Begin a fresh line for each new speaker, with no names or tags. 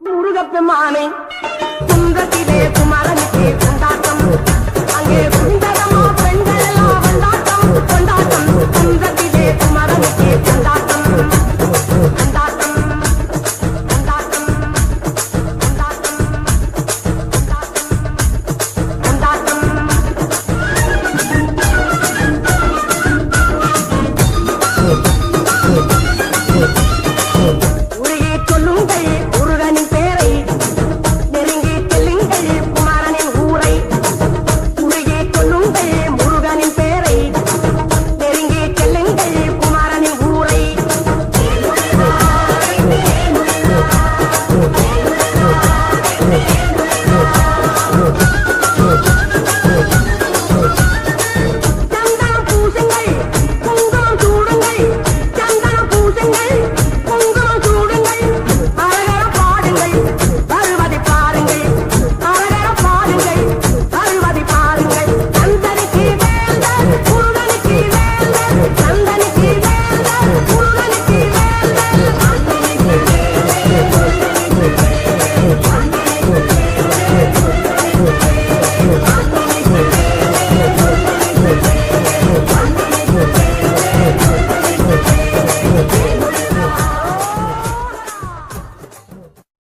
முருகப்பெருமானே குன்றத்திலே குமரனுக்கே கொண்டாட்டம் அங்கே குந்தரமா பெண்கள் எல்லாம் கொண்டாட்டம் கொண்டாட்டம் குன்றத்திலே குமரனுக்கே கொண்டாட்டம் கொண்டாட்டம் கொண்டாட்டம் கொண்டாட்டம் உரையே சொல்லுங்கள் முருகனின் பேரை நெருங்கி செல்லுங்கள் குமரனின் ஊரை உரையே சொல்லுங்கள் முருகனின் பேரை நெருங்கி செல்லுங்கள் குமரனின் ஊரை சந்தனம் பூசுங்கள் குங்குமம் சூடுங்கள் சந்தனம் பூசுங்கள் குங்குமம் சூடுங்கள் அரகர பாடுங்கள் வருவதை பாருங்கள் அரகர பாடுங்கள் வருவதை பாருங்கள் சந்தனுக்கு வேந்தர் முருகனுக்கு வேந்தர் சந்தனுக்கு வேந்தர் முருகனுக்கு வேந்தர்